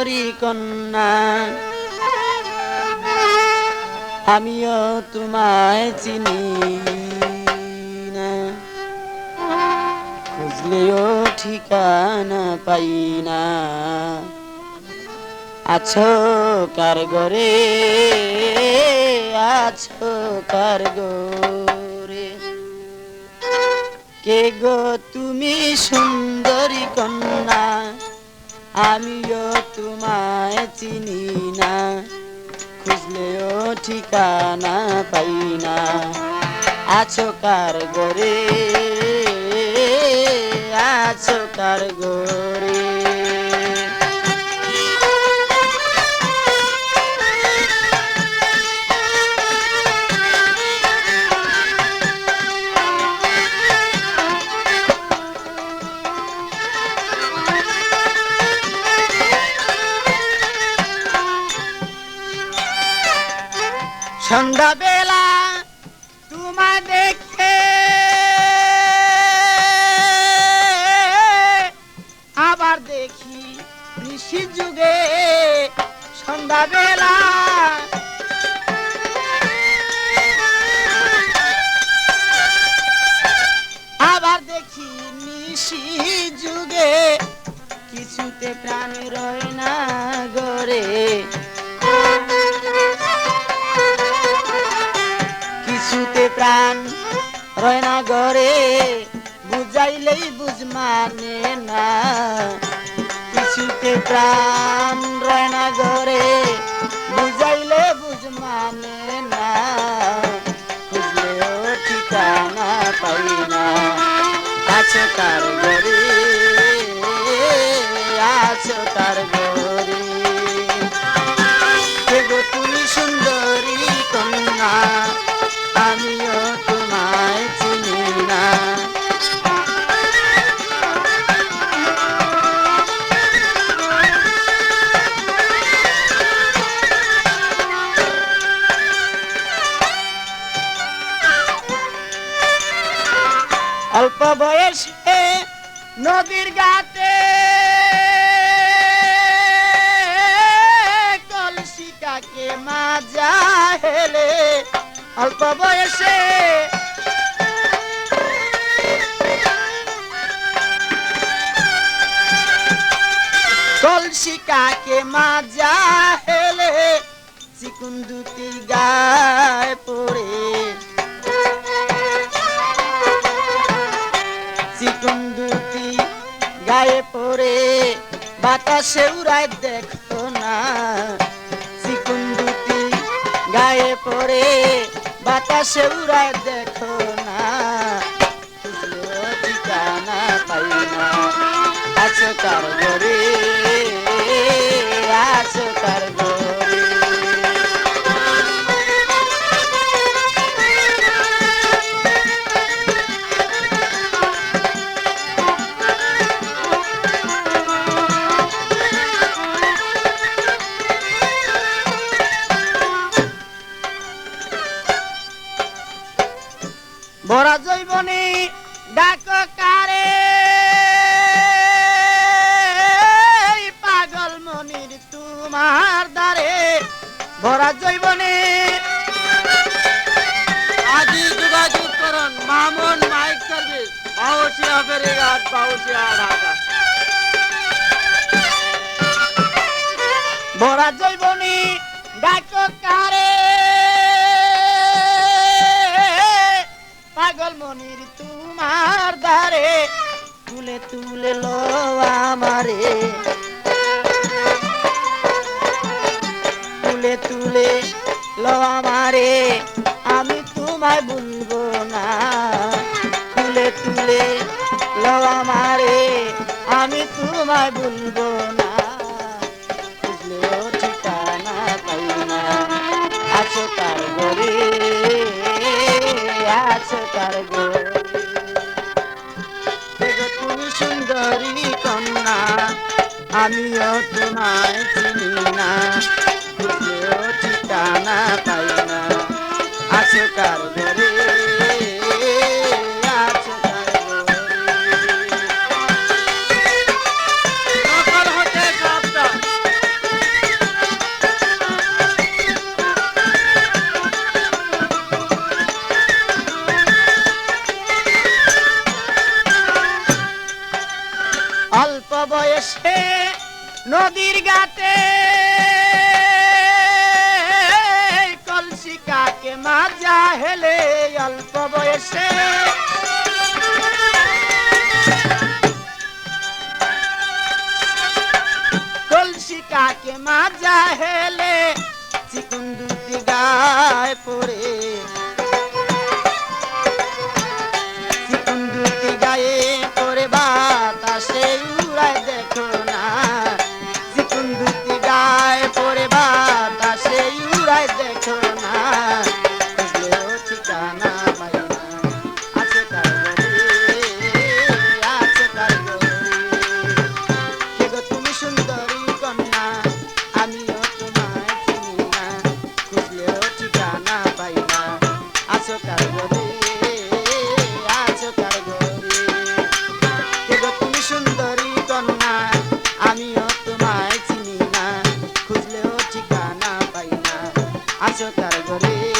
সুন্দরী কন্যা আমিও তোমায় চিনি না, খুঁজলেও ঠিকানা পাই না। আছো কার ঘরে, আছো কার ঘরে, কে গো তুমি সুন্দরী কন্যা আমিও তোমায় চিনি না, খুঁজলেও ঠিকানা পাই না। আছো কার ঘরে, আছো কার ঘরে। সন্ধ্যাবেলা তোমায় দেখে আবার দেখি ঋষি যুগে। সন্ধ্যাবেলা আবার দেখি নিশি যুগে, কিছুতে প্রাণ রয় না গরে, কিছুতে প্রাণ রয় না ঘরে, বুঝাইলেই বুঝ মানে না। কিছুতে প্রাণ রয় না ঘরে, বুঝাইলে বুঝ মানে না, খুঁজলেও ঠিকানা পাই না। আছো কার ঘরে, আছো কার ঘরে, কে গো তুমি সুন্দরী কন্যা আমিও তোমায় চিনি না। অল্প বয়সে নদীর ঘাটে কলসিকাকে মাজা হেলে, অল্প বয়সে কলসিকাকে মাজা হেলে, চিকুন দুটি গায়ে পড়ে, চিকুন দুটি গায়ে পড়ে বাতাসে উড়ায় দেখো না। চিকুন দুটি গায়ে পড়ে বাতাসে উড়ায় দেখো না, খুঁজলেও ঠিকানা পাই না। আছো কার ঘরে, আছো কার ঘরে, ভরা জৈবনে ডাক কারে, পাগল মনির তোমার দ্বারে। ভরা জৈবনে আদি যোগাযোগ করুন মামুন মাইক সার্ভিস, বাউসিয়া ফেরিঘাট, বাউসিয়া ঢাকা। ভরা জৈবনে ডাক কারে, পাগল মনির তোমার দ্বারে, তুলে তুলে লো আমারে, তুলে তুলে লো আমারে, আমি তোমায় ভুলবো না। তুলে তুলে লো আমারে, আমি তোমায় ভুলবো না, খুঁজলেও ঠিকানা পাই না। আছো কার ঘরে, আছো কার ঘরে, তুমি সুন্দরী কন্যা আমিও তোমায় চিনি না, খুঁজলেও ঠিকানা পাই না। আছো কার ঘরে, আছো কার ঘরে। নদীর ঘাটে কলসি কাকে মাজা হেলে অল্প বয়সে কলসি কাকে মাজা হেলে চিকুন দুটি গায়ে পড়ে চিকুন দুটি গায়ে পড়ে বাতাসে উড়ায় দেখো না চিকুন দুটি গায়ে পড়ে বাতাসে উড়ায় দেখো না খুঁজলেও ঠিকানা পাই না আছে কার ঘরে আছে কার ঘরে কে গো তুমি সুন্দরী কন্যা আমিও তোমায় চিনি না খুঁজলেও ঠিকানা পাই না আছো কার ঘরে আছো কার ঘরে কে গো তুমি সুন্দরী কন্যা আমিও তোমায় চিনি না খুঁজলেও ঠিকানা পাই না আছো কার ঘরে